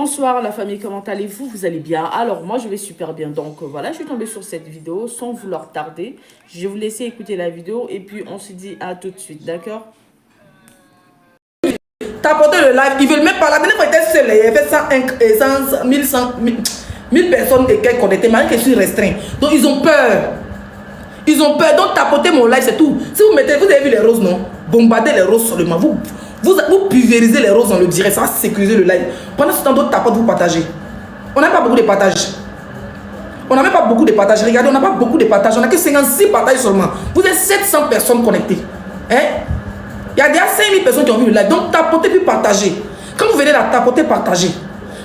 Bonsoir la famille, comment allez-vous? Vous allez bien? Alors moi je vais super bien, donc voilà, je suis tombée sur cette vidéo sans vouloir tarder. Je vais vous laisser écouter la vidéo et puis on se dit à tout de suite, d'accord? T'as apporté le live, ils veulent même pas. La dernière fois ils étaient seuls, il y avait 100, 1000 personnes et quelques connectées, malgré que je suis restreint. Donc ils ont peur. Ils ont peur, donc tapoter mon live, c'est tout. Si vous mettez, vous avez vu les roses, non? Bombardez les roses seulement. Vous pulvérisez les roses dans le direct, ça va sécuriser le live. Pendant ce temps, d'autres tapotent, vous partagez. On n'a pas beaucoup de partages. On n'a même pas beaucoup de partages. Regardez, on n'a pas beaucoup de partages. On n'a que 56 partages seulement. Vous êtes 700 personnes connectées. Hein? Il y a déjà 5000 personnes qui ont vu le live. Donc, tapotez puis partagez. Quand vous venez là, tapoter, partagez.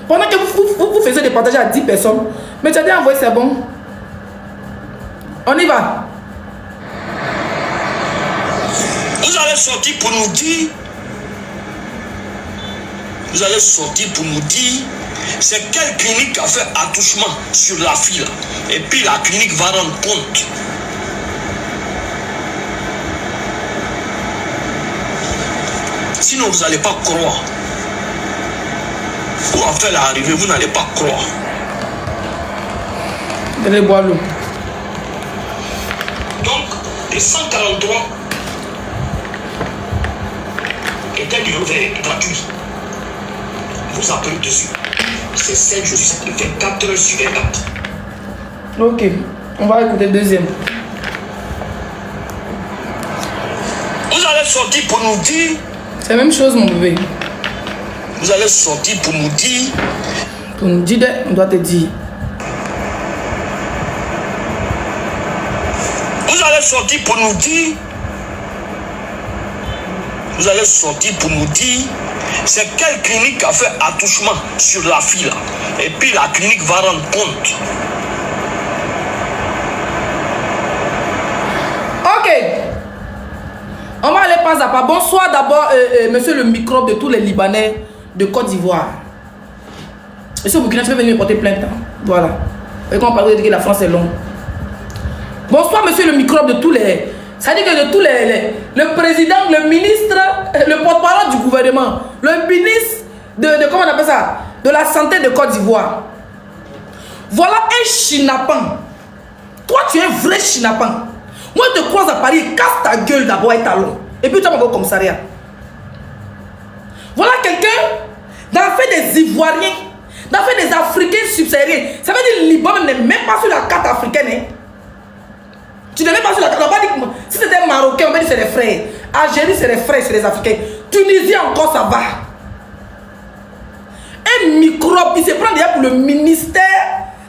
Pendant que vous faisiez des partages à 10 personnes, mais tu as déjà envoyé, c'est bon. On y va. Vous allez sortir pour nous dire. Vous allez sortir pour nous dire c'est quelle clinique a fait attouchement sur la fille là. Et puis la clinique va rendre compte. Sinon vous n'allez pas croire. Pour en faire l'arrivée, vous n'allez pas croire. Allez boire l'eau. Donc, les 143 étaient du revers gratuit. Vous appelez dessus. C'est 7 jours, il fait 4 heures sur 24. Ok, on va écouter le deuxième. Vous allez sortir pour nous dire. C'est la même chose, mon bébé. Vous allez sortir pour nous dire. Pour nous dire, on doit te dire. Vous allez sortir pour nous dire. Vous allez sortir pour nous dire. C'est quelle clinique a fait attouchement sur la fille là. Et puis la clinique va rendre compte. Ok. On va aller pas à pas. Bonsoir d'abord, monsieur le microbe de tous les Libanais de Côte d'Ivoire. Monsieur Burkina, tu peux venir me porter plainte. Hein? Voilà. Et quand on parle de dire que la France est longue. Bonsoir, monsieur le microbe de tous les... Ça dit que de tous le président, le ministre, le porte-parole du gouvernement, le ministre de comment on appelle ça, de la santé de Côte d'Ivoire. Voilà un chinapan. Toi, tu es un vrai chinapan. Moi, je te croise à Paris, casse ta gueule d'abord et talon. Et puis tu vas au commissariat. Voilà quelqu'un d'affaire des Ivoiriens, d'affaire des Africains subsahariens. Ça veut dire que le Liban n'est même pas sur la carte africaine. Hein? Tu n'es même pas sur la carte. On va dire que si c'était Marocain, on va dire que c'est les frères. Algérie, c'est les frères, c'est les Africains. Tunisie, encore, ça va. Un microbe, il se prend déjà pour le ministère.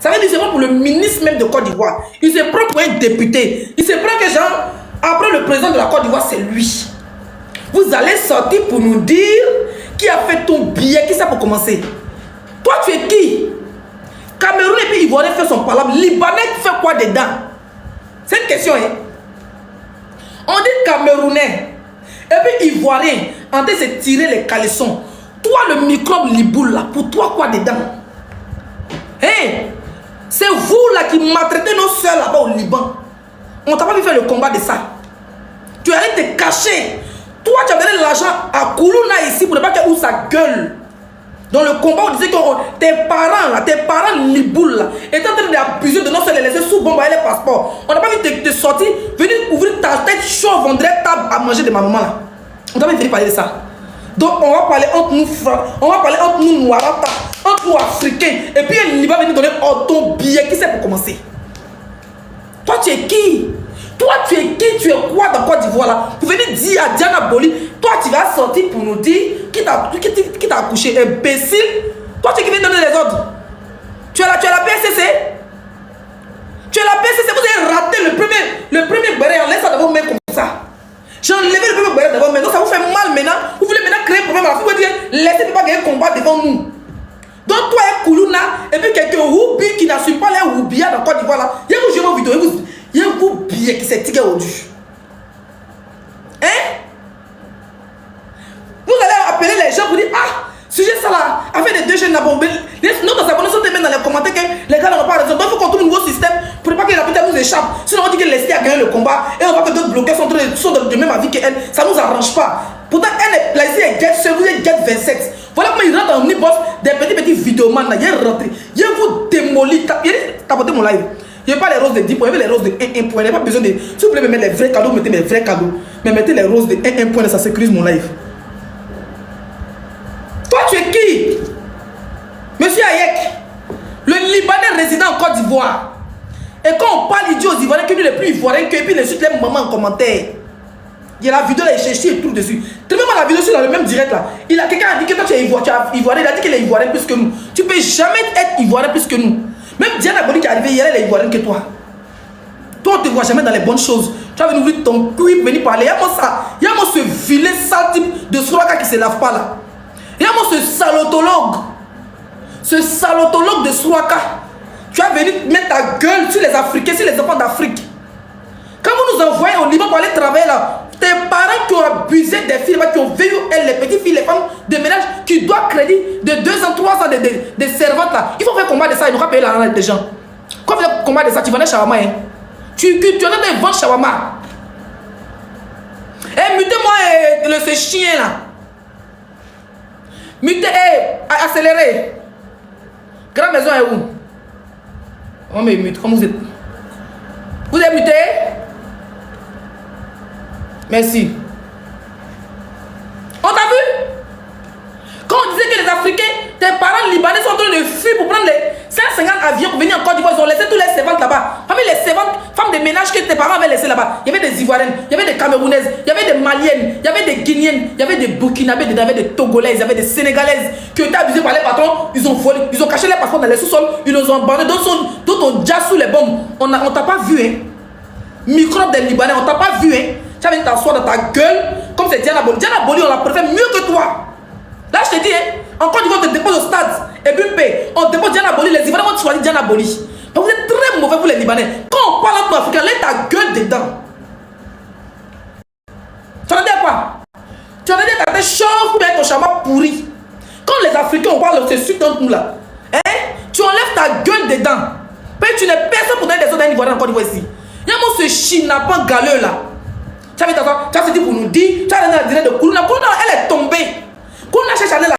Ça veut dire qu'il se prend pour le ministre même de Côte d'Ivoire. Il se prend pour un député. Il se prend que genre, après le président de la Côte d'Ivoire, c'est lui. Vous allez sortir pour nous dire qui a fait ton billet, qui ça pour commencer. Toi, tu es qui? Cameroun et puis Ivoirien fait son palabre. Libanais fait quoi dedans? C'est une question, hein? On dit Camerounais et puis Ivoirien en train de se tirer les caleçons. Toi, le microbe Liboul là, pour toi quoi dedans? Hein? C'est vous là qui maltraitez nos soeurs là-bas au Liban. On t'a pas vu faire le combat de ça. Tu es allé te cacher. Toi, tu as donné de l'argent à Koulouna ici pour ne pas qu'elle ouvre sa gueule. Dans le combat, on disait que tes parents Liboul là, étaient en train d'abuser de nos soeurs, les laisser sous bombe à les passeports. On n'a pas vu te sortir, venir ouvrir ta tête chauve, on dirait table à manger de ma maman là. On t'a pas vu parler de ça. Donc on va parler entre nous francs, on va parler entre nous noirs, entre nous africains. Et puis il va venir donner ton billet. Qui c'est pour commencer? Toi tu es qui? Toi tu es qui? Tu es quoi dans Côte d'Ivoire là? Pour venir dire à Diana Boli, toi tu vas sortir pour nous dire qui t'a accouché, imbécile. Toi tu es qui viens donner les ordres. Tu es la PSCC. Tu es la PSCC, vous avez raté le premier béret en laissant devant vos mains comme ça. J'ai enlevé le premier béret devant vos mains, donc ça vous fait mal maintenant. Vous voulez maintenant créer un problème, vous voulez dire laissez pas gagner combat devant nous. Donc toi et Koulouna, et puis quelqu'un Roubi qui n'assume pas les Roubia dans Côte d'Ivoire là, il y a vous jouez vos vidéos, il y a vous billet qui s'est tiré au dessus. Hein? Vous allez appeler les gens pour dire ah, sujet ça là, avec les deux jeunes là-bas, notre abonnés sont même dans les commentaires que les gars n'ont pas raison. Donc il faut qu'on trouve un nouveau système pour ne pas que la putain nous échappe. Sinon on dit que Leslie a gagné le combat et on voit que d'autres bloqueurs sont de même avis qu'elle. Ça ne nous arrange pas. Pourtant elle est placée, elle guette, vous êtes guette 27. Voilà comment il rentre en omnibus, des petits vidéomans là, il est rentré. Il vous démolit, il a tapoté mon live. Il n'y a pas les roses de 10 points, il y a les roses de 1 point. Il n'y a pas besoin de. Si vous voulez me mettre les vrais cadeaux, mettez mes vrais cadeaux. Mais mettez les roses de 1 point, ça sécurise mon live. Toi, tu es qui? Monsieur Hayek, le Libanais résident en Côte d'Ivoire. Et quand on parle idiot aux Ivoiriens, que lui le plus ivoirien que, et puis les suite les mamans en commentaire. Il y a la vidéo là, il cherche et tout dessus. Tellement la vidéo sur dans le même direct là. Il a quelqu'un a dit que toi tu es ivoirien, il a dit qu'il est ivoirien plus que nous. Tu peux jamais être ivoirien plus que nous. Même Diana Boli qui est arrivée hier, elle est ivoirienne que toi. Toi, on ne te voit jamais dans les bonnes choses. Tu vas venir ouvrir ton cul pour venir parler. Il y a moi ce vilain sale type de Soraka qui se lave pas là. Il y a moi ce salotologue. Ce salotologue de Soraka. Tu vas venir mettre ta gueule sur les Africains, sur les enfants d'Afrique. Quand vous nous envoyez au Liban pour aller travailler là, tes parents qui ont abusé des filles, qui ont vécu, elles, les petites filles, les femmes de ménage, qui doivent crédit de 2 ans, 3 ans de servantes là. Il faut faire combat de ça, ils n'ont pas payé l'argent des gens. Quand tu fais combat de ça, tu vendais shawarma. Hein. Tu en as de vendre shawarma. Eh, mutez-moi ce chien là. Mutez, accélérez. Grande maison est où? On me mute, comment vous êtes? Vous êtes muté? Merci. On t'a vu? Quand on disait que les Africains, tes parents libanais sont en train de fuir pour prendre les 150 avions pour venir en Côte d'Ivoire, ils ont laissé tous les servantes là-bas. Parmi les servantes, femmes de ménage que tes parents avaient laissées là-bas, il y avait des Ivoiriennes, il y avait des Camerounaises, il y avait des Maliennes, il y avait des Guinéennes, il y avait des Burkinabés, il y avait des Togolaises, il y avait des Sénégalaises qui ont été abusées par les patrons, ils ont volé, ils ont caché les passeports dans les sous-sols, ils nous ont abandonnés, d'autres ont déjà sous les bombes. On t'a pas vu, hein? Microbe des Libanais, on t'a pas vu, hein? Tu vas venir t'asseoir dans ta gueule, comme c'est Diana Boli. Diana Boli, on la préfère mieux que toi. Là, je te dis, hein, encore une fois, on te dépose au stade. Et puis, on dépose Diana Boli. Les Ivoiriens vont choisir Diana Boli. Donc, vous êtes très mauvais pour les Libanais. Quand on parle entre Africains, laisse ta gueule dedans. Tu en as dit quoi? Tu en as dit ta tête chauve ou bien ton chameau pourri. Quand les Africains, on parle de ce suite entre nous là, hein, tu enlèves ta gueule dedans. Puis, tu n'es personne pour donner des autres d'un Ivoirien encore ici. Il y a moi ce chinapan galeux là. Tu as dit pour nous dire, tu as donné la direct de Koulouna. Koulouna, elle est tombée. Koulouna cherche à aller là.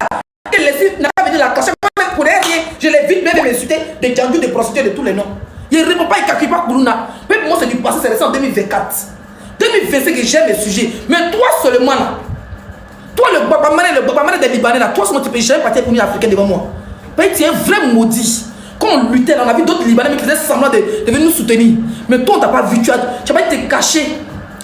Elle n'a pas venu la cacher. Pour rien, je l'ai vite bien m'insulter de Djandou, de prostituées, de tous les noms. Il ne répond pas, il ne calcule pas Koulouna. Mais pour moi, c'est du passé, c'est resté en 2024. 2025, j'aime les sujets. Mais toi seulement là. Toi, le babamane des Libanais là. Toi seulement, tu peux jamais partir pour une africaine devant moi. Mais tu es un vrai maudit. Quand on luttait, on a vu d'autres Libanais qui faisaient semblant de venir nous soutenir. Mais toi, on t'a pas vu. Tu as pas été caché.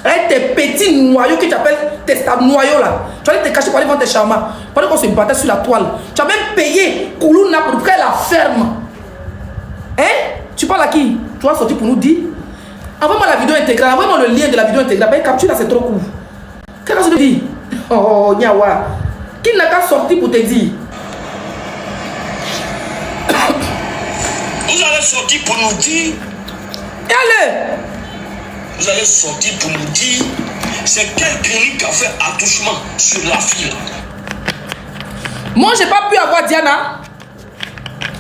Avec tes petits noyaux que tu appelles tes noyaux là. Tu allais te cacher pour aller vendre tes chamas. Pendant qu'on se battait sur la toile. Tu as même payé Koulouna pour créer la ferme. Hein? Tu parles à qui? Tu vas sortir pour nous dire. Envoie-moi la vidéo intégrale. Envoie-moi le lien de la vidéo intégrale. Ben, capture là, c'est trop court. Qu'est-ce que tu dis? Oh, Nyawa. Qui n'a qu'à sortir pour te dire? Vous allez sortir pour nous dire. Allez! Vous allez sortir pour nous dire c'est quelle clinique a fait attouchement sur la fille. Moi, j'ai pas pu avoir Diana.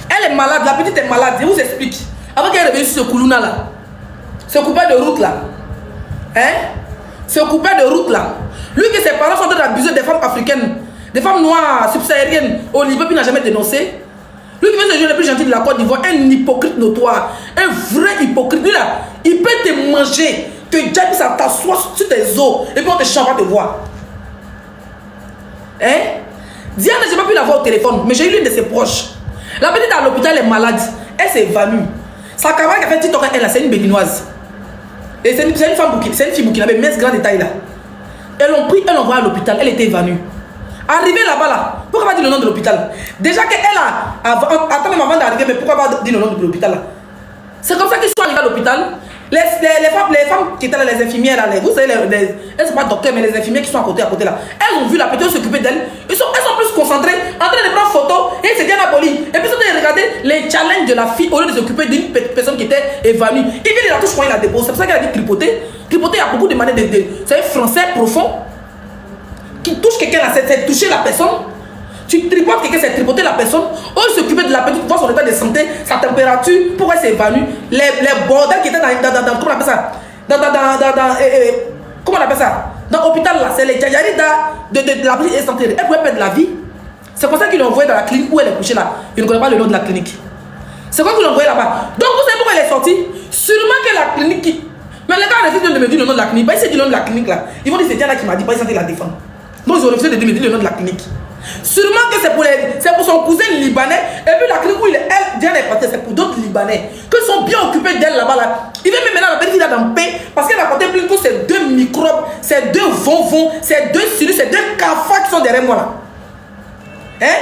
Elle est malade, la petite est malade. Je vous explique. Avant qu'elle revienne sur ce Koulouna là, ce coupeur de route là, hein? Ce coupeur de route là, lui que ses parents sont en train d'abuser des femmes africaines, des femmes noires, subsahariennes, au Liban, puis n'a jamais dénoncé. Lui qui veut se jouer le plus gentil de la Côte d'Ivoire, un hypocrite notoire, un vrai hypocrite. Lui là, il peut te manger, te dire ça t'assoit sur tes os, et puis on te chante pas te voir. Hein? Diane, j'ai pas pu la voir au téléphone, mais j'ai eu l'une de ses proches. La petite à l'hôpital est malade, elle s'est évanouie. Sa camarade qui a fait TikTok, elle là, c'est une béninoise. Et c'est une femme bouquine, c'est une fille bouquine, avec mince grand détail là. Elles l'ont pris, elles l'ont envoyée à l'hôpital, elle était évanouie. Arrivé là-bas là, pourquoi pas dire le nom de l'hôpital? Déjà qu'elle a, attends même avant d'arriver, mais pourquoi pas dire le nom de l'hôpital là? C'est comme ça qu'ils sont arrivés à l'hôpital. Les femmes qui étaient là, les infirmières là, vous savez, elles ne sont pas docteurs, mais les infirmières qui sont à côté là, elles ont vu la petite s'occuper d'elle. Elles sont plus concentrées, en train de prendre photo, et c'est Diana Boli. Et puis ils sont en train de regarder les challenges de la fille au lieu de s'occuper d'une personne qui était évanouie. Il vient de la touche quand il la dépose. C'est pour ça qu'elle a dit tripoter. Tripoter, il y a beaucoup de manières de. C'est un français profond. Qui touche quelqu'un là, c'est toucher la personne. Tu tripotes quelqu'un, c'est tripoter la personne. Ou s'occuper de la petite, voir son état de santé, sa température, pourquoi elle s'est évanouie. Les bordels qui étaient dans comment on appelle ça? Comment on appelle ça? Dans l'hôpital là, c'est les djayari de la petite santé. Elle pouvait perdre la vie. C'est comme ça qu'il l'a envoyé dans la clinique où elle est couchée là. Il ne connaît pas le nom de la clinique. C'est quoi qu'il l'a envoyé là-bas. Donc vous savez pourquoi elle est sortie? Sûrement que la clinique... Mais les gars refusent de me dire le nom de la clinique. Pas essayer de dire le nom de la clinique là. Ils vont dire c'est Diana qui m'a dit, pas essayer de la défendre. Donc ils ont refusé de me dire le nom de la clinique. Sûrement que c'est pour son cousin libanais. Et puis la clinique où Diana est partie, c'est pour d'autres libanais. Qu'ils sont bien occupés d'elle là-bas là. Il veut même maintenant la petite fille là dans paix. Parce qu'elle a porté plainte pour ces 2 microbes, ces 2 vonvons, ces 2 sinus, ces 2 cafards qui sont derrière moi là. Hein?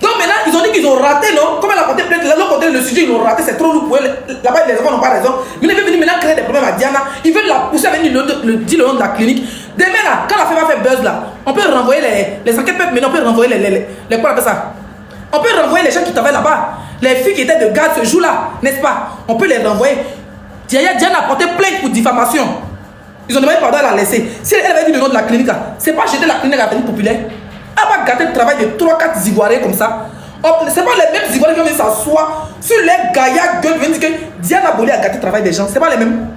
Donc maintenant, ils ont dit qu'ils ont raté, non? Comme elle a porté plainte, là, l'autre côté, le sujet, ils l'ont raté, c'est trop lourd pour eux. Là-bas, les enfants n'ont pas raison. Mais ils veulent venir maintenant créer des problèmes à Diana. Ils veulent la pousser à venir dire le nom de la clinique. Demain, là, quand la femme va faire buzz, là, on peut renvoyer les enquêtes, mais on peut renvoyer les quoi on appelle ça? On peut renvoyer les gens qui travaillent là-bas. Les filles qui étaient de garde ce jour-là, n'est-ce pas? On peut les renvoyer. Diana a porté plainte pour diffamation. Ils ont demandé pardon à la laisser. Si elle avait dit le nom de la clinique, c'est pas jeter la clinique à la clinique populaire. Elle va gâter le travail de 3-4 Ivoiriens comme ça. C'est pas les mêmes Ivoiriens qui viennent s'asseoir sur les gaillacs gueules, viennent dire que Diana Bolé a gâté le travail des gens. C'est pas les mêmes.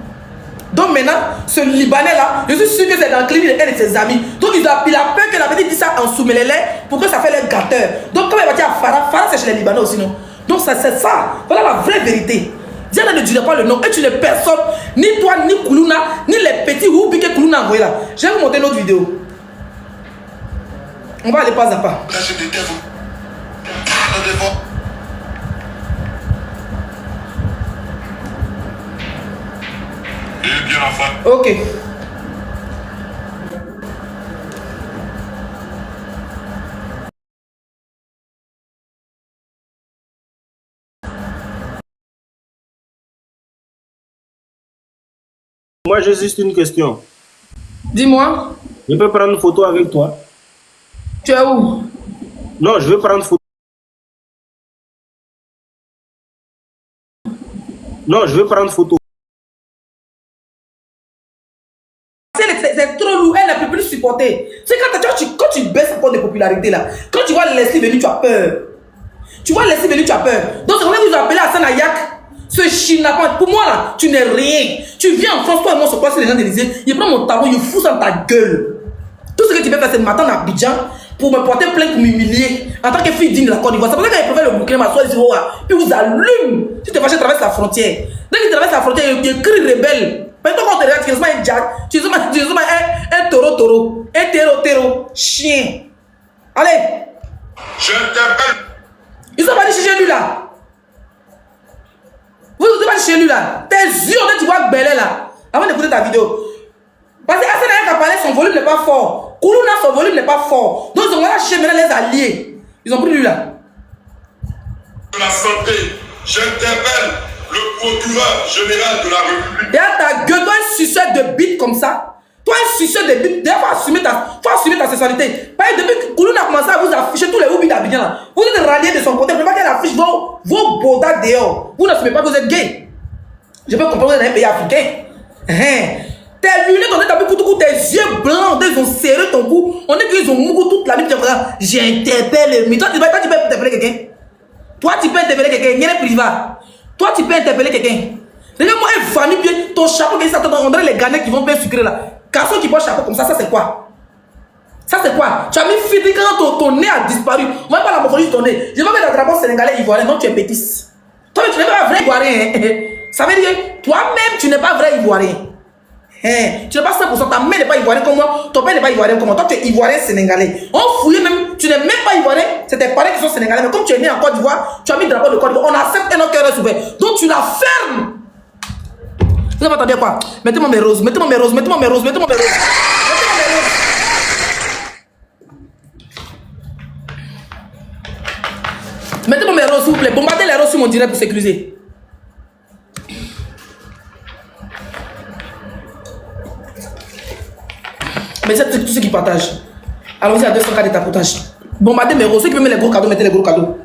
Donc maintenant, ce Libanais là, je suis sûr que c'est dans le clinique de elle et ses amis. Donc il a peur que la petite dise ça en soumélélé pour que ça fait les gâteurs. Donc comme elle va dire à Farah c'est chez les Libanais aussi non. Donc c'est ça. Voilà la vraie vérité. Diana ne dirait pas le nom et tu n'es personne, ni toi, ni Koulouna, ni les petits Roubi que Koulouna a envoyé là. Je vais vous montrer une autre vidéo. On va aller pas à pas. Ok. Moi, j'ai juste une question. Dis-moi. Je peux prendre une photo avec toi? Tu es où? Non, je veux prendre une photo. Non, je veux prendre une photo. C'est trop lourd, elle ne peut plus supporter. C'est quand tu baisses un peu de popularité là, quand tu vois Leslie venir, tu as peur. Tu vois Leslie venir, tu as peur. Donc c'est vrai que vous appelez Hassan Ayak, ce chinapan. Pour moi là, tu n'es rien. Tu viens en France, toi et moi, on se passe les gens d'Élysée, il prend mon tableau, il fout dans ta gueule. Tout ce que tu peux faire, c'est de m'attendre à Abidjan pour me porter plainte, pour m'humilier en tant que fille digne de la Côte d'Ivoire. C'est pour ça qu'elle préfère le bouclier, m'asseoir ici, puis vous allume. Si tu te fâches, traverse la frontière. Dès qu'il traverse la frontière, il crie rebelle. Mais toi, quand tu regardes, tu es un jack, tu es un taureau, un terreau, chien. Allez. Je t'appelle. Ils sont pas dit chez lui là. Vous n'êtes pas chez lui là. Tes yeux, tu vois Belé là. Avant d'écouter ta vidéo. Parce que Hassan Ayak a parlé, son volume n'est pas fort. Koulouna, son volume n'est pas fort. Donc ils ont lâché maintenant les alliés. Ils ont pris lui là. La santé, je t'appelle le procureur général de la République. Et à ta gueule, toi un suceur de bite comme ça. Toi un suceur de bite. D'ailleurs, faut assumer ta sexualité. Parce que depuis que Koulouna a commencé à vous afficher tous les hobbies d'Abidjan là, vous êtes ralliés de son côté. Vous ne voulez pas qu'elle affiche vos bordats dehors. Vous n'assumez pas que vous êtes gay. Je peux comprendre que vous êtes un pays africain. Tes lunettes, on est tapé pour tes yeux blancs, ils ont serré ton cou. On dit qu'ils ont mouru toute la nuit. J'interpelle. Mais toi, tu peux interpeller quelqu'un. Toi, tu peux interpeller quelqu'un. Il y a des privats. Toi, tu peux interpeller quelqu'un. Regarde-moi un famille bien. Ton chapeau, qui s'attend, on dirait les Ghanais qui vont bien sucrer là. Garçon qui porte chapeau comme ça c'est quoi? Ça, c'est quoi? Tu as mis fini quand ton nez a disparu. Moi, pas la morphologie de ton nez. Je vais mettre un drapeau sénégalais ivoirien. Non, tu es bêtise. Toi, tu n'es pas vrai ivoirien. Ça veut dire toi-même, tu n'es pas vrai ivoirien. Tu n'es pas 100%, ta mère n'est pas ivoirienne comme moi, ton père n'est pas ivoirien comme moi, toi tu es ivoirien sénégalais. On fouille même, tu n'es même pas ivoirien, c'est tes parents qui sont sénégalais, mais comme tu es né en Côte d'Ivoire, tu as mis le drapeau de Côte d'Ivoire, on accepte et notre cœur est ouvert. Donc tu la fermes. Vous avez entendu quoi? Mettez-moi mes roses, mettez-moi mes roses, mettez-moi mes roses, mettez-moi mes roses. Mettez-moi mes roses. Mettez-moi mes roses s'il vous plaît, bombardez les roses sur mon direct pour sécuriser. Mais c'est tous ceux qui partagent. Allons-y à 200 cas de tapotage. Bombardez mes roses. Ceux qui veulent mettre les gros cadeaux, mettez les gros cadeaux.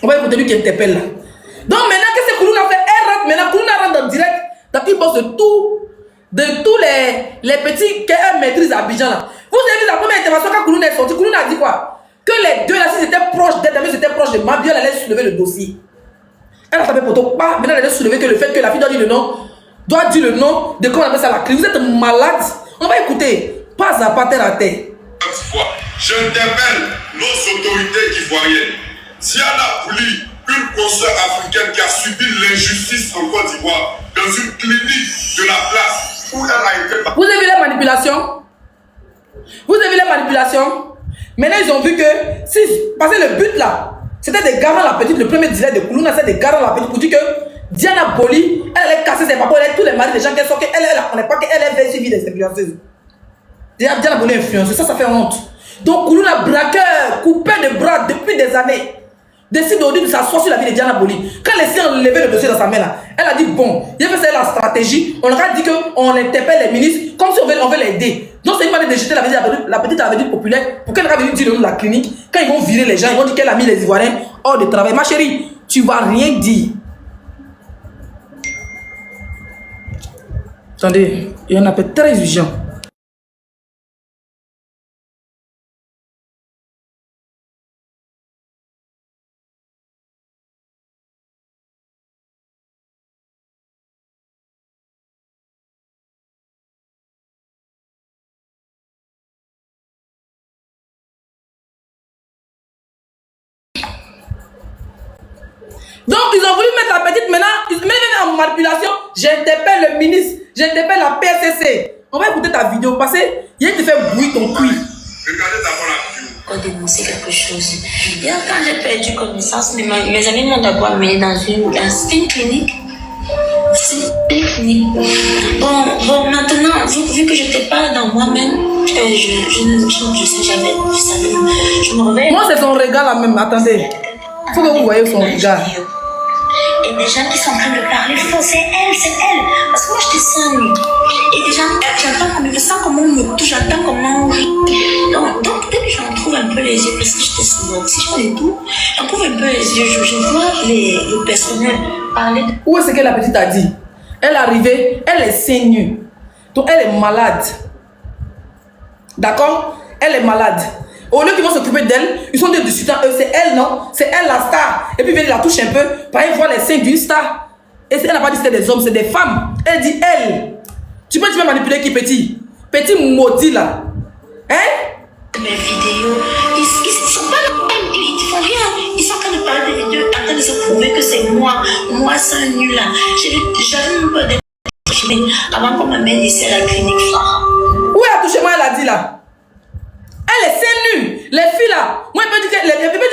On va écouter lui qui interpelle là. Donc maintenant, qu'est-ce que Koulouna fait? Elle rentre maintenant. Koulouna rentre en direct. T'as pris boss de tous les petits qu'elle maîtrise à Abidjan là. Vous avez vu la première intervention quand Koulouna est sortie. Koulouna a dit quoi? Que les deux là, s'ils étaient proches d'elle, ils étaient proches de Mabia, elle allait soulever le dossier. Elle a tapé pour toi. Maintenant, elle allait soulever que le fait que la fille doit dire le nom de comment on appelle ça la clé. Vous êtes malade. On va écouter. Pas à pas terre à terre. Je t'appelle nos autorités. autorités ivoiriennes. Diana Bouli, une consoeur africaine qui a subi l'injustice en Côte d'Ivoire dans une clinique de la place où elle a été... Vous avez vu la manipulation? Vous avez vu la manipulation? Maintenant, ils ont vu que... Si, parce que le but là, c'était de garer la petite, le premier dealer de Koulouna, c'est de garer la petite pour dire que Diana Bouli, elle allait casser ses papas, elle a tous les maris des gens qu'elle sort, qu'elle ne connaît pas qu'elle est suivie des influenceuses. Diana Bouli est influenceuse, ça fait honte. Donc Koulouna, braqueur, coupé de bras depuis des années, décide de s'asseoir sur la vie de Diana Bouli. Quand elle s'est enlevé le dossier dans sa main là, elle a dit bon, il a fait la stratégie, on leur a dit qu'on interpelle les ministres comme si on veut l'aider. Donc c'est une manière de jeter la petite avenue populaire pour qu'elle va venir dire le nom de la clinique. Quand ils vont virer les gens, ils vont dire qu'elle a mis les Ivoiriens hors de travail. Ma chérie, tu vas rien dire. Attendez, il y en a peut-être très exigeant. Donc, ils ont voulu mettre la petite maintenant, ils mettent en manipulation. J'interpelle le ministre, j'interpelle la PSCC. On va écouter ta vidéo parce qu'il te fait bouillir ton cuir. Regardez d'abord la vidéo. Pour dénoncer quelque chose. Hier, quand j'ai perdu connaissance, mes amis m'ont d'abord amené dans une clinique. C'est une clinique. Bon, maintenant, vu que je n'étais pas dans moi-même, je me réveille. Moi, c'est son regard là même, attendez. Il faut que vous voyez son regard. Et des gens qui sont en train de parler faux, c'est elle. Parce que moi, j'étais seule. Et des gens, j'entends comme, je sens comment on me touche, j'entends comment on rit. Donc dès que j'en trouve un peu les yeux, parce que j'étais sous l'oxygène et tout, j'en trouve un peu les yeux, je vois le personnel parler. Où est-ce que la petite a dit? Elle est arrivée, elle est saignée. Donc elle est malade. D'accord? Elle est malade. Au lieu qu'ils vont s'occuper d'elle, ils sont des discutants, c'est elle, non? C'est elle la star. Et puis ils viennent la toucher un peu, par exemple, voir les seins d'une star. Et elle n'a pas dit que c'était des hommes, c'est des femmes. Elle dit elle. Tu peux manipuler qui petit? Petit maudit là. Hein? Mes vidéos, ils sont pas là, ils font rien. Ils sont en train de parler des vidéos, en train de se prouver que c'est moi. Moi, c'est un nul là. J'avais même pas d'être avant qu'on m'amène ici à la clinique phare. Où est l'attouchement, elle a dit là? Elle est seins nus. Les filles là, moi je peux dire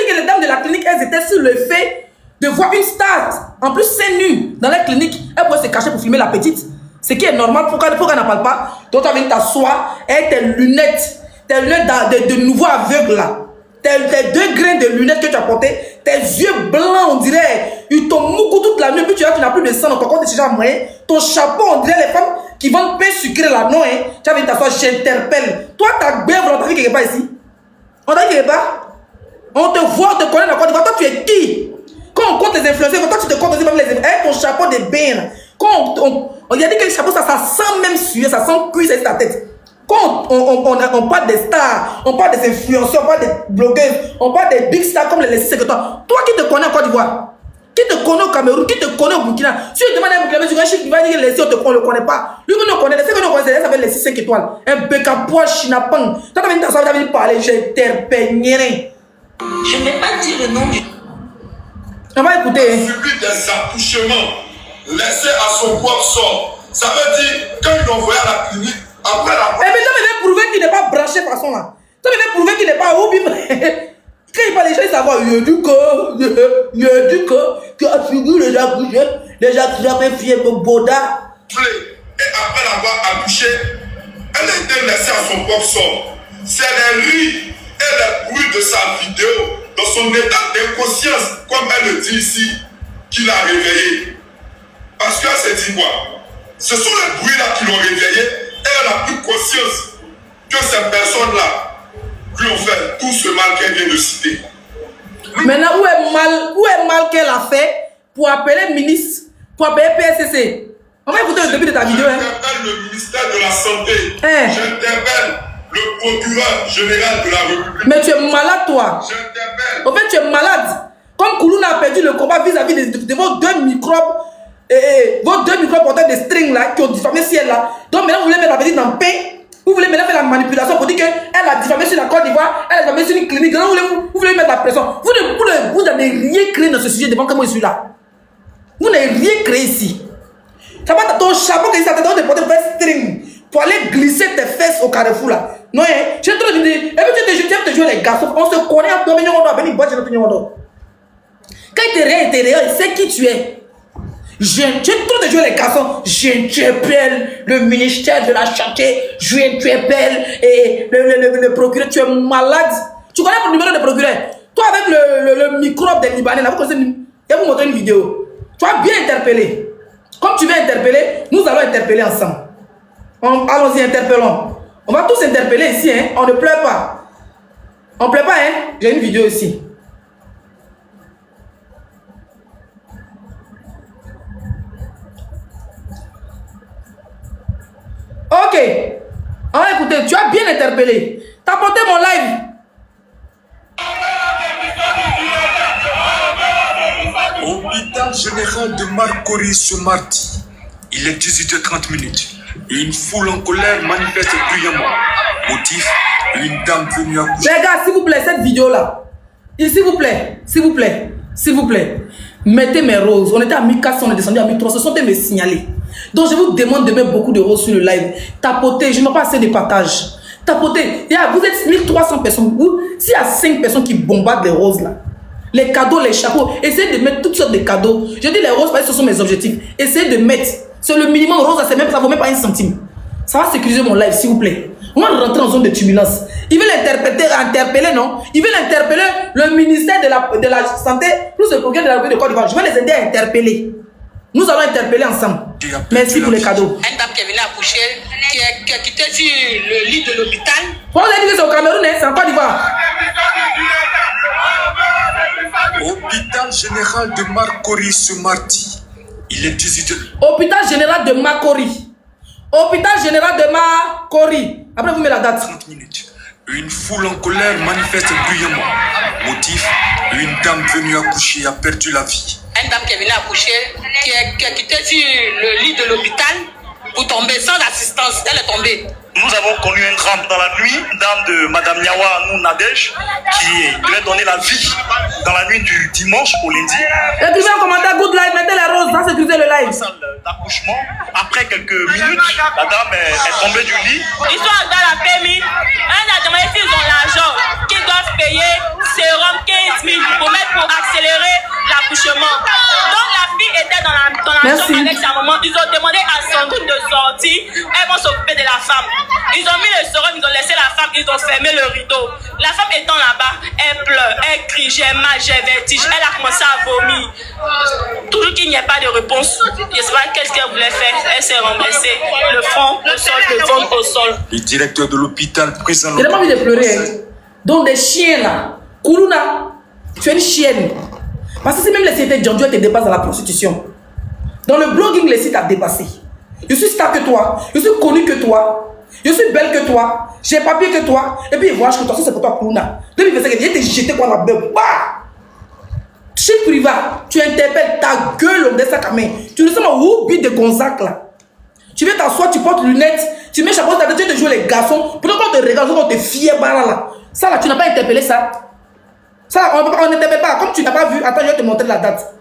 que les dames de la clinique, elles étaient sur le fait de voir une star, en plus seins nus, dans la clinique. Elles pouvaient se cacher pour filmer la petite. Ce qui est normal, pourquoi elle n'en parle pas? Donc tu vas venir t'asseoir et tes lunettes de nouveau aveugle là. Tes 2 grains de lunettes que tu as portées, tes yeux blancs, on dirait, ils t'ont moucou toute la nuit, puis tu n'as plus de sang dans ton corps, déjà moyen. Ton chapeau, on dirait les femmes qui vendent pain sucré là, non, hein. Tu vas venir t'asseoir, j'interpelle. Toi, ta belle, on t'a vu quelque part ici? On t'a vu quelque part? On te voit, on te connaît dans le Côte d'Ivoire. Toi, tu es qui? Quand on compte les influenceurs, toi, tu te comptes aussi même les influenceurs. Ton chapeau de bain. Quand on y a dit que le chapeau, ça sent même suer, ça sent cuire, ça sur ta tête. Quand on parle des stars, on parle des influenceurs, on parle des blogueuses, on parle des big stars comme les 6 que toi qui te connais en Côte d'Ivoire, qui te connaît au Cameroun, qui te connaît au Burkina, si tu demandes à un Burkina, tu vas dire que les 6 on ne le connaît pas. Lui, on le connaît, les 6 qu'on connaît, ça s'appelle les 6 5 étoiles. Un bec à poids, chinapang. Toi, tu as venu t'asseoir, tu as venu parler, j'interpelle. Je ne vais pas dire le nom du. On va écouter. Subi des accouchements laissés à son propre sort. Ça veut dire, quand ils l'ont envoyé à la clinique, après la... Et puis, ça me fait prouver qu'il n'est pas branché de façon là. Ça me fait prouver qu'il n'est pas où. Quand il parle, les gens ils savent, il y a du corps, qui a figuré les accouchés, les accouchés fiers comme Boda. Et après l'avoir accouché, elle a été laissée à son propre sort. C'est les rires et les bruits de sa vidéo, dans son état d'inconscience, comme elle le dit ici, qui l'a réveillée. Parce qu'elle s'est dit quoi? Ce sont les bruits là qui l'ont réveillée. Elle n'a plus conscience que ces personnes-là lui ont fait tout ce mal qu'elle vient de citer. Maintenant, où est mal qu'elle a fait pour appeler le ministre, pour appeler PSCC? On va écouter le début de ta vidéo. J'interpelle le ministère de la Santé. J'interpelle le procureur général de la République. Mais tu es malade, toi. J'interpelle. En fait, tu es malade. Comme Koulouna a perdu le combat vis-à-vis de vos 2 microbes. Vos 2 microbes porteurs de string là qui ont diffamé ciel là. Donc maintenant vous voulez mettre la petite en paix. Vous voulez maintenant faire la manipulation pour dire qu'elle a diffamé sur la Côte d'Ivoire, elle a diffamé sur une clinique. Donc vous voulez mettre la pression. Vous n'avez rien créé dans ce sujet devant que moi je suis là. Vous n'avez rien créé ici. Ça va ton chapeau qui s'attend de porter un string pour aller glisser tes fesses au carrefour là. Non, j'ai trop de dire. Et puis tu aimes te jouer les garçons. On se connaît à toi, mais on doit venir boire, quand il est réel, il sait qui tu es. J'ai trop de jouer les garçons. J'interpelle le ministère de la Santé. J'interpelle et le procureur. Tu es malade. Tu connais mon numéro de procureur. Toi avec le microbe des Libanais, là, vous connaissez. Je vais vous montrer une vidéo. Tu as bien interpellé. Comme tu veux interpeller, nous allons interpeller ensemble. Allons-y, interpellons. On va tous interpeller ici, hein. On ne pleure pas. On ne pleure pas, hein. J'ai une vidéo ici. Ok. On va écouter. Tu as bien interpellé. Tu as porté mon live. Hôpital général de Marcory ce mardi. Il est 18h30. Et une foule en colère manifeste bruyamment. Motif, une dame venue accoucher. Les gars, s'il vous plaît, cette vidéo-là. S'il vous plaît, s'il vous plaît, s'il vous plaît. Mettez mes roses. On était à 1400, on est descendu à 1300. Sont me signaler. Donc je vous demande de mettre beaucoup de roses sur le live. Tapotez, je n'ai pas assez de partage. Tapotez. Vous êtes 1300 personnes. S'il y a 5 personnes qui bombardent les roses là. Les cadeaux, les chapeaux. Essayez de mettre toutes sortes de cadeaux. Je dis les roses parce que ce sont mes objectifs. Essayez de mettre. C'est le minimum rose, ça ne vaut même pas 1 centime. Ça va sécuriser mon live, s'il vous plaît. On va rentrer en zone de turbulence. Ils veulent interpeller, non? Ils veulent interpeller le ministère de la Santé, plus le procureur de la République de Côte d'Ivoire. Je vais les aider à interpeller. Nous allons interpeller ensemble. Merci pour les cadeaux. Une dame qui est venue accoucher, qui a quitté sur le lit de l'hôpital. Vous avez dit que c'est au Cameroun, c'est en Côte d'Ivoire. Hôpital général de Marcory ce mardi. Il est 18h. Hôpital général de Marcory. Hôpital général de Marcory. Après, vous mettez la date. 30 minutes. Une foule en colère manifeste bruyamment. Motif, une dame venue accoucher a perdu la vie. Une dame qui est venue accoucher, qui a quitté sur le lit de l'hôpital pour tomber sans assistance. Elle est tombée. Nous avons connu un drame dans la nuit, une dame de Madame Niawa Nadej qui devait donner la vie dans la nuit du dimanche au lundi. Écrivez un commentaire, good live, mettez les roses, va sécuriser le live. Salle d'accouchement. Après quelques minutes, la dame est tombée du lit. Ils sont arrivés à la PMI. Un a demandé s'ils ont l'argent, qu'ils doivent payer sérum 15 000 pour accélérer l'accouchement. Donc la fille était dans la chambre avec sa maman. Ils ont demandé à Sandrine de sortir. Elles vont s'occuper de la femme. Ils ont mis le sérum, ils ont laissé la femme, ils ont fermé le rideau. La femme étant là-bas, elle pleure, elle crie, j'ai mal, j'ai vertige. Elle a commencé à vomir. Toujours qu'il n'y ait pas de réponse. Je ne sais pas qu'est-ce qu'elle voulait faire. Elle s'est renversée. Le front au sol, le ventre au sol. Le directeur de l'hôpital présent. Il n'a pas envie de pleurer. Hein. Donc des chiens là. Koulouna, tu es une chienne. Parce que si même les sites Django te dépassent dans la prostitution. Dans le blogging, les sites a dépassé. Je suis star que toi. Je suis connu que toi. Je suis belle que toi. J'ai papier que toi. Et puis voilà que toi, ça c'est pour toi, Koulouna. Depuis que tu t'es jeté quoi la bête. Bah! Chez Priva, tu interpelles ta gueule de sac à main. Tu ne sais pas où bite de Gonzac là. Tu viens t'asseoir, tu portes lunettes, tu mets chapeau, tu as de jouer les garçons. Pour qu'on te regarde, on te fier là. Ça là, tu n'as pas interpellé ça. Ça, on n'interpelle pas. Comme tu n'as pas vu, attends, je vais te montrer la date.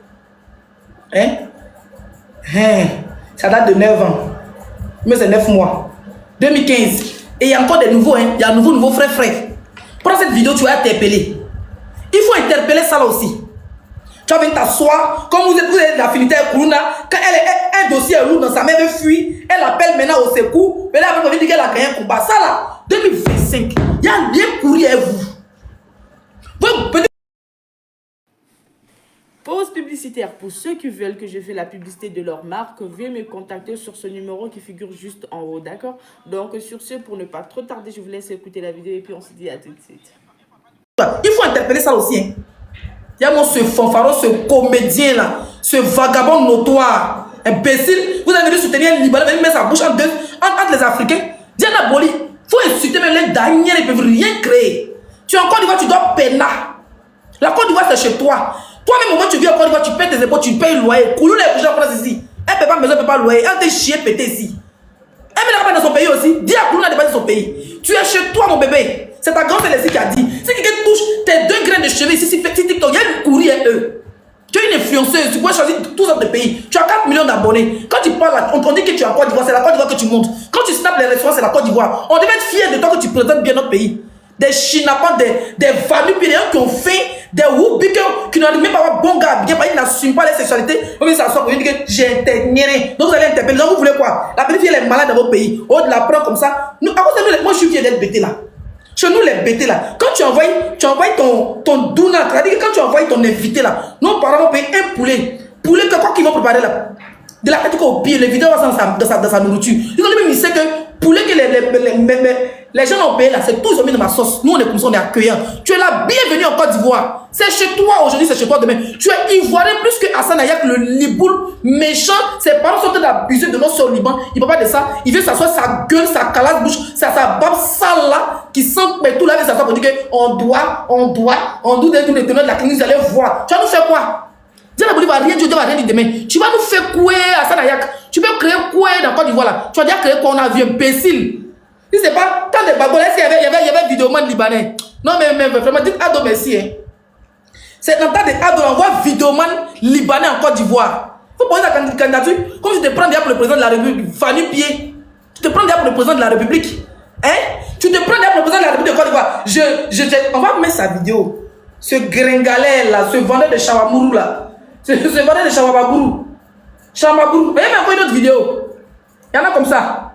Hein? Ça date de 9 ans. Mais c'est 9 mois. 2015. Et il y a encore des nouveaux, hein. Il y a un nouveau frère. Prends cette vidéo, tu vas interpeller. Il faut interpeller ça là aussi. Tu vas venir t'asseoir, comme vous êtes l'affinité avec Koulouna, quand un dossier est lourd dans sa main, elle fuit, elle appelle maintenant au secours, mais là, elle va dire qu'elle a gagné un combat. Ça là, 2025, il y a un bien courrier à vous. Pause publicitaire. Pour ceux qui veulent que je fasse la publicité de leur marque, veuillez me contacter sur ce numéro qui figure juste en haut, d'accord? Donc sur ce, pour ne pas trop tarder, je vous laisse écouter la vidéo et puis on se dit à tout de suite. Il faut interpeller ça aussi, hein. Il y a ce fanfaron, ce comédien là, ce vagabond notoire, imbécile. Vous avez vu soutenir un Libanais, il met sa bouche entre les Africains. Diana Boli, il faut insulter même les derniers, ils ne peuvent rien créer. Tu es en Côte d'Ivoire, tu dois peiner. La Côte d'Ivoire, c'est chez toi. Toi-même, au moment où tu viens en Côte d'Ivoire, tu payes tes épaules, tu payes le loyer. Koulouna est en France ici. Elle ne paie pas maison, elle ne paie pas loyer. Elle te chier pété ici. Elle ne pas dans son pays aussi. Dis à Koulouna de pas dans son pays. Tu es chez toi, mon bébé. C'est ta grande Célestie qui a dit. Si quelqu'un touche tes 2 grains de cheveux ici, si TikTok, il y a une courrier eux. Tu es une influenceuse, tu peux choisir tous sortes de pays. Tu as 4 millions d'abonnés. Quand tu parles, on dit que tu es en Côte d'Ivoire, c'est la Côte d'Ivoire que tu montes. Quand tu snaps les restaurants, c'est la Côte d'Ivoire. On devait être fier de toi que tu présentes bien notre pays. Des chinapans, des vanupéréens qui ont fait des whoopikers, qui n'arrivent même pas à avoir bon gars, bien pas, ils n'assument pas les sexualités. On ça sort pour dire que j'ai interpellé. Donc vous allez interpeller. Donc vous voulez quoi? La petite fille elle est malade dans votre pays. On la prend comme ça. Nous, à cause de nous, moi je suis fier d'être bêté là. Chez nous les bêtés là. Quand tu envoies ton douna, c'est-à-dire que quand tu envoies ton invité là, nos parents vont payer un poulet. Poulet que quoi qu'ils vont préparer là. De la tête au pied, les vidéos dans sa nourriture. Ils ont même dit que poulet que les gens ont payé là, c'est tout, ils ont mis dans ma sauce. Nous on est comme ça, on est accueillants. Tu es là, bienvenue en Côte d'Ivoire. C'est chez toi aujourd'hui, c'est chez toi demain. Tu es ivoirien plus que Hassan Ayak, le Liboul méchant. Ses parents sont en train d'abuser de nos soeurs au Liban. Il ne peut pas de ça. Il veut s'asseoir sa gueule, sa calasse bouche, sa barbe sale là, qui sent tout là, il veut s'asseoir pour dire qu'on doit d'être tous les tenants de la clinique, vous allez voir. Tu vas nous faire quoi? Dieu va rien dire, Dieu va rien dire demain. Tu vas nous faire quoi à Sanayak? Tu peux créer quoi dans Côte d'Ivoire là? Tu vas dire créer quoi? On a vu imbécile. Si c'est pas tant de babos, il y avait vidéoman libanais. Non mais vraiment, dites Ado merci. Hein. C'est dans le temps de Ado, on voit vidéoman libanais en Côte d'Ivoire. Il faut poser la candidature. Comme tu te prends déjà pour le président de la République, Fanny Pied. Tu te prends déjà pour le président de la République. Hein? Tu te prends déjà pour le président de la République de Côte d'Ivoire. On va mettre sa vidéo. Ce gringalet là, ce vendeur de Chawamourou là. Ce vendeur de Chawababourou. Chawababourou. Voyez même une autre vidéo. Il y en a comme ça.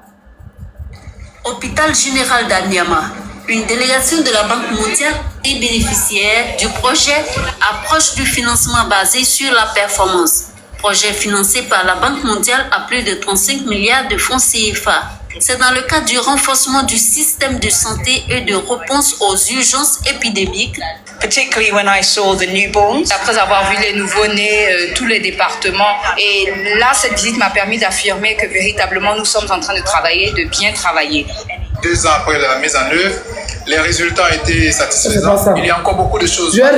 Hôpital général d'Anyama. Une délégation de la Banque mondiale est bénéficiaire du projet Approche du financement basé sur la performance. Projet financé par la Banque mondiale à plus de 35 milliards de francs CFA. C'est dans le cadre du renforcement du système de santé et de réponse aux urgences épidémiques. Particularly when I saw the newborns. Après avoir vu les nouveau-nés, tous les départements. Et là, cette visite m'a permis d'affirmer que véritablement, nous sommes en train de travailler, de bien travailler. 2 ans après la mise en œuvre, les résultats ont été satisfaisants. Il y a encore beaucoup de choses. Je vais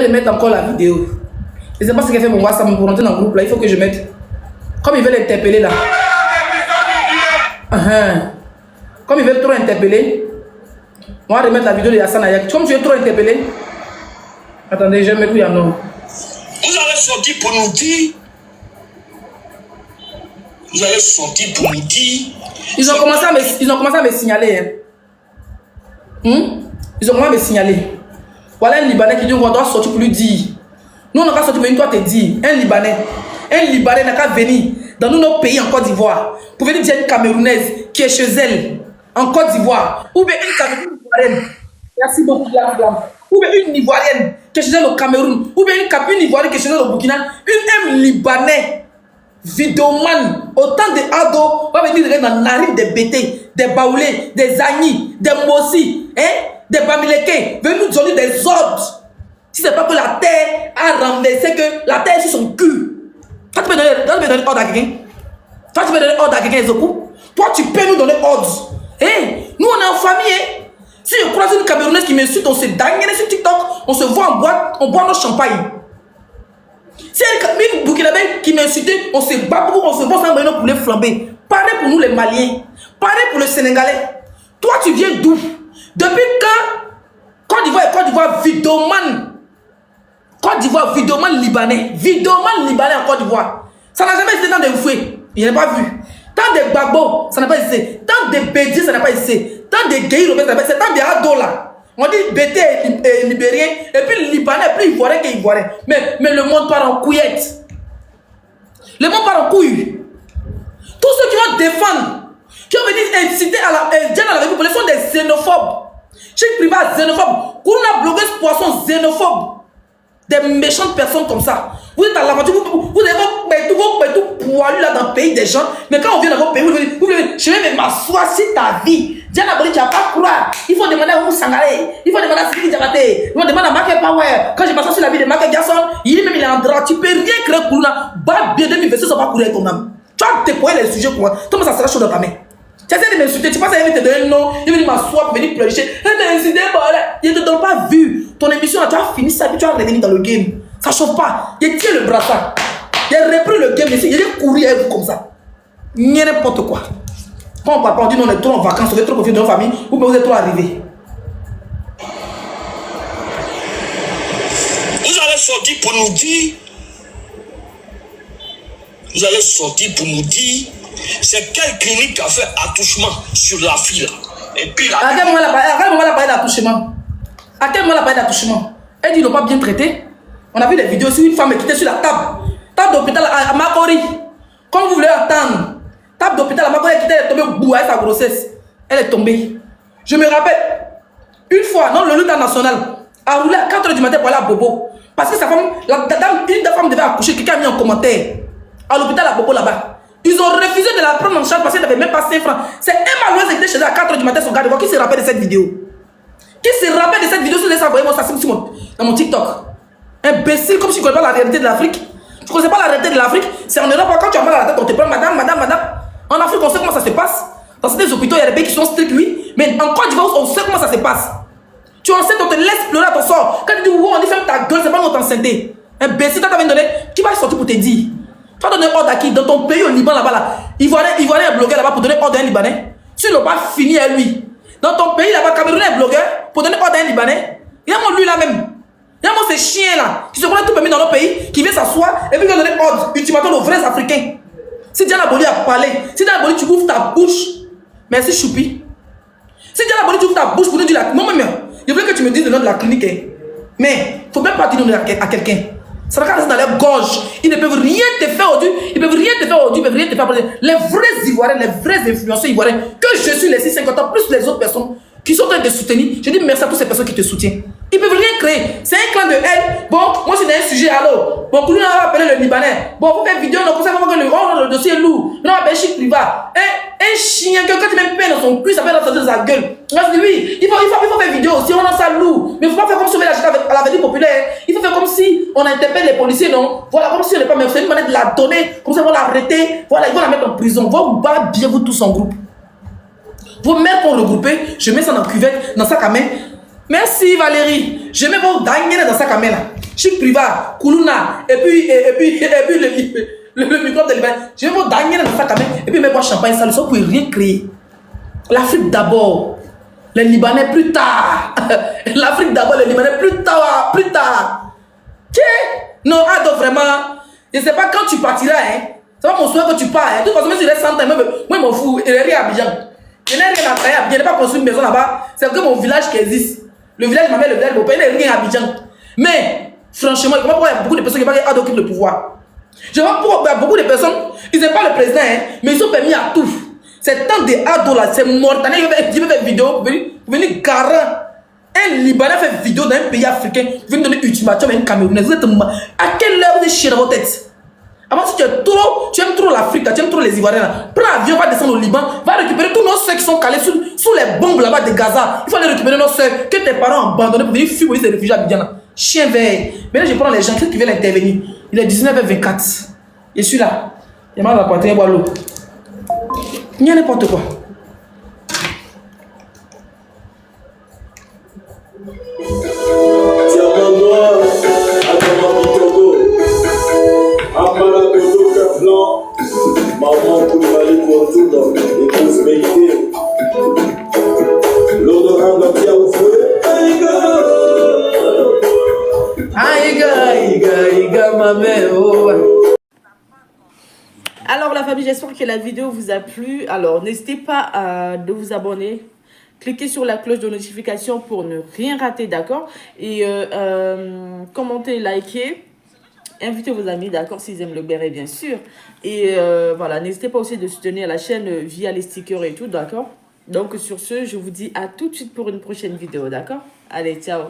remettre encore la vidéo. Je ne sais pas ce qu'elle fait mon WhatsApp pour rentrer dans le groupe là. Il faut que je mette. Comme ils veulent interpeller là. Comme ils veulent trop interpeller. On va remettre la vidéo de Hassan Ayak. Comme tu es trop interpellé. Attendez, je vais mettre où il y en a. Vous avez sorti pour nous dire. Ils ont commencé à me signaler. Hein. Ils ont commencé à me signaler. Voilà un Libanais qui dit qu'on doit sortir pour lui dire. Nous on n'a pas sorti pour lui, toi te dire. Un Libanais n'a qu'à venir dans nos pays en Côte d'Ivoire. Pour venir dire une Camerounaise qui est chez elle en Côte d'Ivoire. Ou bien une Camerounaise. Merci beaucoup, ou bien une Ivoirienne qui est chez elle au Cameroun. Ou bien une Ivoirienne qui est chez elle au Burkina. Un Libanais. Vidéoman, autant de ados, on va venir dans la narine des bêtés, des baoulés, des agnis, des mossis, des bamilekés, venir nous donner des ordres. Si c'est pas que la terre a renversé, que la terre est sur son cul. Toi, tu peux donner ordre à quelqu'un. Toi, tu peux donner ordre à quelqu'un, Ezoku. Toi, tu peux nous donner ordre. Nous, on est en famille. Si je croise une Camerounaise qui m'insulte, on se dingue sur TikTok, on se voit en boîte, on boit nos champagne. Si une Burkinabé qui m'insultait, on se bat pour, on se bat sans pour les flamber. Pareil pour nous les Maliens. Pareil pour le Sénégalais. Toi, tu viens d'où? Depuis quand Côte d'Ivoire, vidéoman libanais. Vidéoman libanais en Côte d'Ivoire. Ça n'a jamais été dans des fouets. Il n'a pas vu. Tant de babos, ça n'a pas existé. Tant de bédiers, ça n'a pas existé. Tant de gays, ça n'a pas existé. Tant de ados là. On dit BT est libérien, et puis le Libanais est plus ivoirien qu'ivoirien. Mais le monde part en couillette. Le monde part en couille. Tous ceux qui vont défendre, qui ont venu inciter à la République, sont des xénophobes. Cheikh Privat, xénophobe. Kuna blogueuse poisson, xénophobe. Des méchantes personnes comme ça. Vous êtes à l'aventure, vous avez tout poilu là dans le pays des gens. Mais quand on vient dans votre pays, vous dites, je vais m'asseoir sur ta vie. Diana Boli, tu vas pas croire. Il faut demander à Oumou Sangaré. Il faut demander à Sidi Diabaté. Il faut demander à Marquet Power. Quand je m'assois sur la vie de Marquet Gasson, il est même il est en droit. Tu peux rien créer pour là. Bah, bien 2026, ça va courir ton âme. Tu vas déployer les sujets pour moi. Comment ça sera chaud dans ta main? Tu essaies de m'insulter. Tu penses qu'il va te donner un nom. Il va venir m'asseoir pour venir pleurer. Il ne te donne pas vu. Ton émission, tu as fini ça. Puis tu vas revenir dans le game. Ça chauffe pas. Il tient le brassard. Il a repris le game ici. Il est couru avec vous comme ça. Il y a n'importe quoi. Quand on dit on est trop en vacances, on est trop confiés dans nos familles, ou bien vous êtes trop arrivés. allez sortir pour nous dire, c'est quelle clinique qui a fait attouchement sur la fille là. Et puis là. À quel moment elle a parlé d'attouchement? À quel moment elle a parlé d'attouchement? Elle dit qu'ils n'ont pas bien traité. On a vu des vidéos sur une femme qui était sur la table d'hôpital à Makori. Comme vous voulez entendre, table d'hôpital à Makori, elle est tombée au bout avec sa grossesse. Elle est tombée. Je me rappelle, une fois, dans le lutte national, a roulé à 4h du matin pour aller à Bobo. Parce que sa femme, une des femmes devait accoucher, quelqu'un a mis en commentaire. À l'hôpital à Bobo là-bas. Ils ont refusé de la prendre en charge parce qu'elle n'avait même pas 5 francs. C'est Emma Louise qui était chez elle à 4h du matin, son garde. Qui se rappelle de cette vidéo? Qui se rappelle de cette vidéo? Si vous laissez envoyer dans mon TikTok. Imbécile, comme si tu ne connais pas la réalité de l'Afrique. Tu ne connais pas la réalité de l'Afrique. C'est en Europe, quand tu as mal à la tête, on te prend madame. En Afrique, on sait comment ça se passe. Dans certains hôpitaux, il y a des pays qui sont stricts, oui. Mais en Côte d'Ivoire, on sait comment ça se passe. Tu en sais, on te laisse pleurer à ton sort. Quand tu dis, wow, on dit, ferme ta gueule, c'est pas notre enceinte. Imbécile, tu t'avais donné. Qui va sortir pour te dire? Tu vas donner ordre à qui? Dans ton pays, au Liban, là-bas, là. Ivoirien est blogueur là-bas pour donner ordre à un Libanais. Tu n'as pas fini à lui. Dans ton pays, là-bas, Camerounais est blogueur pour donner ordre à un Libanais. Regarde-moi lui là-même. Regarde-moi ces chiens-là qui se connaissent tout permis dans nos pays, qui viennent s'asseoir et puis qui vont donner ordre ultimatum aux vrais Africains. Si Diana Boli a parlé, si Diana Boli, tu ouvres ta bouche. Merci Choupi. Si Diana Boli, tu ouvres ta bouche pour nous dire moi-même, je voulais que tu me dises le nom de la clinique. Hein. Mais il ne faut même pas dire le nom à quelqu'un. Ça va rester dans leur gorge. Ils ne peuvent rien te faire aujourd'hui. Ils ne peuvent rien te faire aujourd'hui. Ils ne peuvent rien te faire aujourd'hui. Les vrais Ivoiriens, les vrais influenceurs ivoiriens, que je suis les 650 ans, plus les autres personnes qui sont en train de te soutenir, je dis merci à toutes ces personnes qui te soutiennent. Ils ne peuvent rien créer. C'est un clan de haine. Bon, moi c'est un sujet, allô. Bon, Koulouna va appeler le Libanais. Bon, vous faites vidéo, non, comme ça, le dossier est lourd. Non, on appelle Chic Priva. Un chien, quelqu'un qui même peine dans son cul, ça fait dans sa gueule. Moi, je dis oui, il faut faire vidéo aussi, on a ça lourd. Mais il ne faut pas faire comme si on veut l'acheter à la vedette populaire. Il faut faire comme si on interpelle les policiers, non. Voilà, comme si on n'est pas même. C'est une manière de la donner, comme ça, on va l'arrêter. Voilà, ils vont la mettre en prison. Vous battre bien, vous tous en groupe. Vos mères pour regrouper, je mets ça dans la cuvette, dans sac à main. Merci Valérie. Je mets vos dingues dans sac à main là. Chic Priva, Koulouna, et puis le microbe de Liban. Je mets vos dingues dans sac à main, et puis mets boire champagne, ça ne peut rien créer. L'Afrique d'abord, les Libanais plus tard. L'Afrique d'abord, les Libanais plus tard. Non, Ado, vraiment, je ne sais pas quand tu partiras, hein. C'est pas mon souhait que tu pars, hein. De toute façon, même si j'ai 100 ans, moi, je m'en fous, il est rien à Abidjan. Je n'ai rien à faire, je n'ai pas construit une maison là-bas. C'est que mon village qui existe. Le village ma mère, le village de mon père, il n'est rien à Abidjan. Mais, franchement, je vois pourquoi il y a beaucoup de personnes qui veulent occuper le pouvoir. Je vois pourquoi il y a beaucoup de personnes, ils n'aiment pas le président, hein, mais ils sont permis à tout. C'est tant de ados là, c'est mortel. Il veut faire vidéo, venir garant. Un Libanais fait vidéo dans un pays africain, venir donner ultimatum à un Camerounais. Vous êtes à quelle heure vous êtes chier dans votre tête? Avant, si tu aimes trop l'Afrique, tu aimes trop les Ivoiriens, prends l'avion, va descendre au Liban, va récupérer tous nos soeurs qui sont calés sous les bombes là-bas de Gaza. Il faut aller récupérer nos soeurs que tes parents ont abandonnées pour venir fuir les réfugiés à Abidjan. Chien vert. Maintenant, je prends les gens qui veulent intervenir. Il est 19h24. Je suis là. Il m'a apporté un bois l'eau. Il y a n'importe quoi. Maman Koulibaly Kouatou, épouse méritée. L'honorable Pierre Oufoué. Aïga, ma mère. Alors la famille, j'espère que la vidéo vous a plu. Alors n'hésitez pas à vous abonner. Cliquez sur la cloche de notification pour ne rien rater, d'accord? Et commentez, likez. Invitez vos amis, d'accord, s'ils aiment le béret, bien sûr. Et voilà, n'hésitez pas aussi de soutenir la chaîne via les stickers et tout, d'accord? Donc, sur ce, je vous dis à tout de suite pour une prochaine vidéo, d'accord? Allez, ciao!